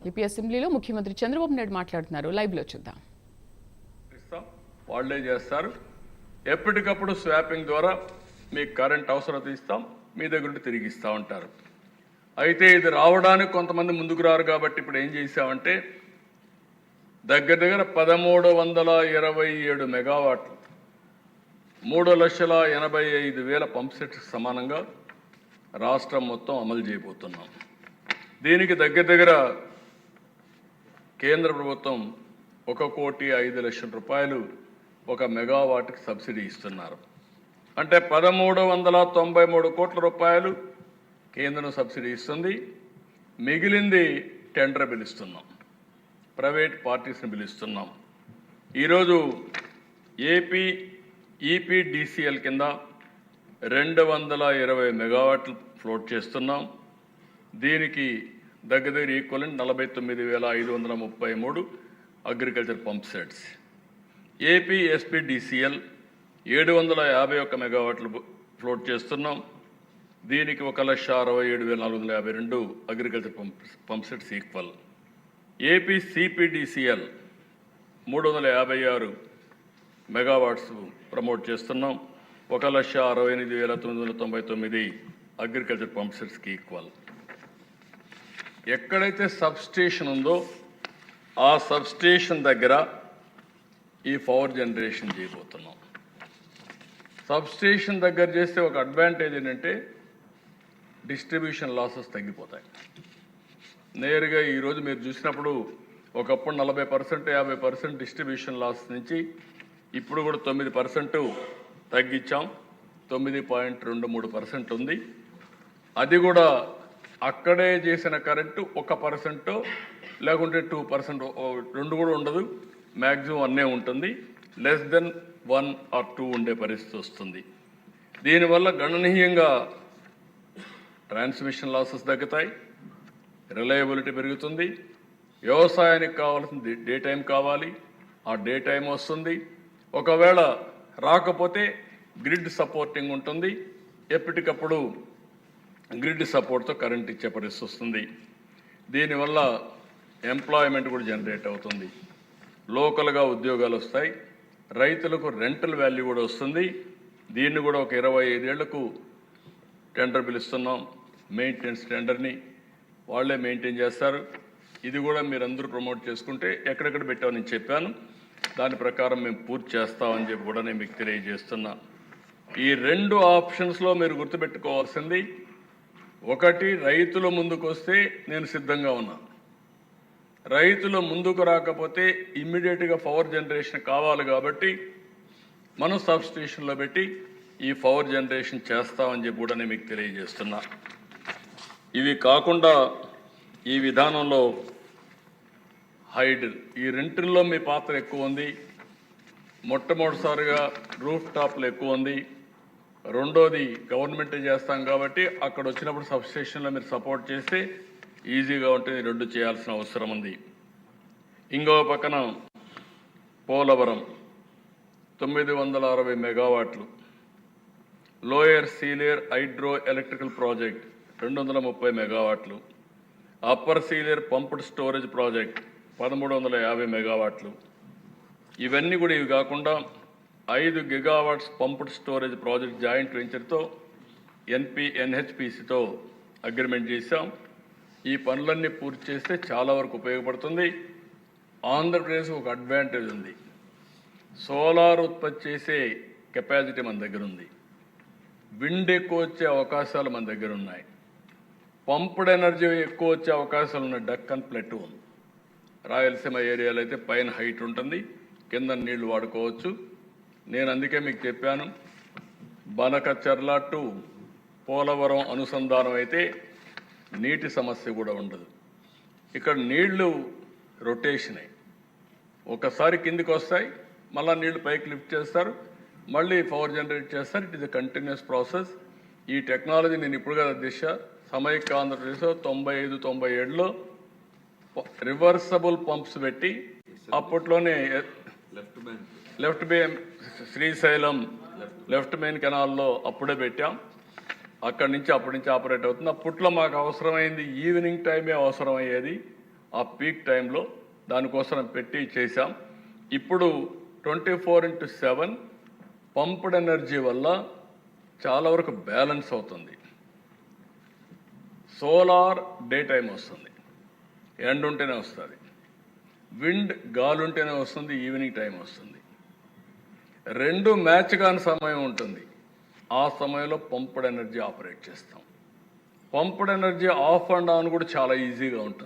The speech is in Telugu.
ఏపీ అసెంబ్లీలో ముఖ్యమంత్రి చంద్రబాబు నాయుడు మాట్లాడుతున్నారు. లైవ్లో చూద్దాం. వాళ్ళే చేస్తారు. ఎప్పటికప్పుడు స్వాపింగ్ ద్వారా మీకు కరెంట్ అవసరం ఇస్తాం, మీ దగ్గర తిరిగి ఇస్తూ ఉంటారు. అయితే ఇది రావడానికి కొంతమంది ముందుకు రారు కాబట్టి ఇప్పుడు ఏం చేశామంటే దగ్గర 1327 మెగావాట్లు 3,85,000 పంప్ సెట్స్ సమానంగా రాష్ట్రం మొత్తం అమలు చేయబోతున్నాం. దీనికి దగ్గర కేంద్ర ప్రభుత్వం 1,05,00,000 రూపాయలు ఒక మెగావాట్కి సబ్సిడీ ఇస్తున్నారు. అంటే 1,393 కోట్ల రూపాయలు కేంద్రం సబ్సిడీ ఇస్తుంది. మిగిలింది టెండర్ పిలుస్తున్నాం, ప్రైవేట్ పార్టీస్ని పిలుస్తున్నాం. ఈరోజు ఏపీ ఈపీడీసీఎల్ కింద 220 మెగావాట్లు ఫ్లోట్ చేస్తున్నాం. దీనికి దగ్గర equivalent 49,533 agriculture pump sets. AP SPDCL 751 మెగావాట్లు ఫ్లోట్ చేస్తున్నాం. దీనికి 1,67,452 agriculture pump sets equal. AP CPDCL 356 megawatts promote చేస్తున్నాం. 1,68,999 అగ్రికల్చర్ పంప్ సెట్స్కి ఈక్వల్. ఎక్కడైతే సబ్స్టేషన్ ఉందో ఆ సబ్స్టేషన్ దగ్గర ఈ పవర్ జనరేషన్ చేయబోతున్నాం. సబ్స్టేషన్ దగ్గర చేస్తే ఒక అడ్వాంటేజ్ ఏంటంటే డిస్ట్రిబ్యూషన్ లాసెస్ తగ్గిపోతాయి. నేరుగా ఈరోజు మీరు చూసినప్పుడు ఒకప్పుడు 40% 50% డిస్ట్రిబ్యూషన్ లాస్ నుంచి ఇప్పుడు కూడా 9% తగ్గించాం. 9.23% ఉంది. అది కూడా అక్కడే చేసిన కరెంటు 1% లేకుంటే 2%, రెండు కూడా ఉండదు, మ్యాక్సిమం అన్నే ఉంటుంది. లెస్ దెన్ 1 or 2 ఉండే పరిస్థితి వస్తుంది. దీనివల్ల గణనీయంగా ట్రాన్స్మిషన్ లాసెస్ తగ్గుతాయి, రిలయబిలిటీ పెరుగుతుంది. వ్యవసాయానికి కావాల్సిన డే టైం కావాలి, ఆ డే టైం వస్తుంది. ఒకవేళ రాకపోతే గ్రిడ్ సపోర్టింగ్ ఉంటుంది. ఎప్పటికప్పుడు గ్రిడ్ సపోర్ట్తో కరెంట్ ఇచ్చే పరిస్థితి వస్తుంది. దీనివల్ల ఎంప్లాయ్మెంట్ కూడా జనరేట్ అవుతుంది, లోకల్గా ఉద్యోగాలు వస్తాయి, రైతులకు రెంటల్ వాల్యూ కూడా వస్తుంది. దీన్ని కూడా ఒక 25 ఏళ్లకు టెండర్ పిలుస్తున్నాం. మెయింటెనెన్స్ టెండర్ని వాళ్ళే మెయింటైన్ చేస్తారు. ఇది కూడా మీరందరూ ప్రమోట్ చేసుకుంటే ఎక్కడెక్కడ పెట్టామని నేను చెప్పాను, దాని ప్రకారం మేము పూర్తి చేస్తామని చెప్పి కూడా నేను మీకు తెలియజేస్తున్నా. ఈ 2 ఆప్షన్స్లో మీరు గుర్తుపెట్టుకోవాల్సింది, ఒకటి రైతుల ముందుకు వస్తే నేను సిద్ధంగా ఉన్నా. రైతులు ముందుకు రాకపోతే ఇమ్మీడియట్గా పవర్ జనరేషన్ కావాలి కాబట్టి మనం సబ్స్టేషన్లో పెట్టి ఈ పవర్ జనరేషన్ చేస్తామని చెప్పి కూడా నేను మీకు తెలియజేస్తున్నా. ఇవి కాకుండా ఈ విధానంలో హైడల్ ఈ రెంటిల్లో మీ పాత్ర ఎక్కువ ఉంది. మొట్టమొదటిసారిగా రూఫ్ టాప్లు ఎక్కువ ఉంది. రెండోది గవర్నమెంటే చేస్తాం కాబట్టి అక్కడ వచ్చినప్పుడు సబ్స్టేషన్లో మీరు సపోర్ట్ చేస్తే ఈజీగా ఉంటుంది. 2 చేయాల్సిన అవసరం ఉంది. ఇంకో పక్కన పోలవరం 960 మెగావాట్లు, lower Sileru hydro electrical project 230 మెగావాట్లు, upper Sileru pumped storage project 1350 మెగావాట్లు. ఇవన్నీ కూడా ఇవి కాకుండా 5 gigawatts pumped storage project joint వెంచర్తో ఎన్హెచ్పిసితో అగ్రిమెంట్ చేశాం. ఈ పనులన్నీ పూర్తి చేస్తే చాలా వరకు ఉపయోగపడుతుంది. ఆంధ్రప్రదేశ్ ఒక అడ్వాంటేజ్ ఉంది, సోలార్ ఉత్పత్తి చేసే కెపాసిటీ మన దగ్గర ఉంది. విండ్ ఎక్కువ వచ్చే అవకాశాలు మన దగ్గర ఉన్నాయి. పంప్డ్ ఎనర్జీ ఎక్కువ వచ్చే అవకాశాలు ఉన్నాయి. డక్కన్ ప్లెటూ, రాయలసీమ ఏరియాలో అయితే పైన హైట్ ఉంటుంది, కింద నీళ్లు వాడుకోవచ్చు. నేను అందుకే మీకు చెప్పాను, బనకచర్ల టు పోలవరం అనుసంధానం అయితే నీటి సమస్య కూడా ఉండదు. ఇక్కడ నీళ్లు రొటేషనే, ఒకసారి కిందికి వస్తాయి, మళ్ళీ నీళ్లు పైకి లిఫ్ట్ చేస్తారు, మళ్ళీ పవర్ జనరేట్ చేస్తారు. It is a continuous process. ఈ టెక్నాలజీ నేను ఇప్పుడు కదా దిశ సమైక్య ఆంధ్రప్రదేశ్లో 95-97లో రివర్సబుల్ పంప్స్ పెట్టి అప్పట్లోనే left main Srisailam left main కెనాల్లో అప్పుడే పెట్టాం. అప్పటి నుంచి ఆపరేట్ అవుతుంది. అప్పట్లో మాకు అవసరమైంది ఈవినింగ్ టైమే అవసరమయ్యేది. ఆ పీక్ టైంలో దానికోసం పెట్టి చేశాం. ఇప్పుడు 24/7 పంప్డ్ ఎనర్జీ వల్ల చాలా వరకు బ్యాలెన్స్ అవుతుంది. సోలార్ డే టైం వస్తుంది, ఎండ ఉంటేనే వస్తుంది. విండ్ గాలి ఉంటేనే వస్తుంది, ఈవినింగ్ టైం వస్తుంది. రెండు మ్యాచ్ కాని సమయం ఉంటుంది. ఆ సమయంలో పంప్డ్ ఎనర్జీ ఆపరేట్ చేస్తాం. Pumped energy of and on కూడా చాలా ఈజీగా ఉంటుంది.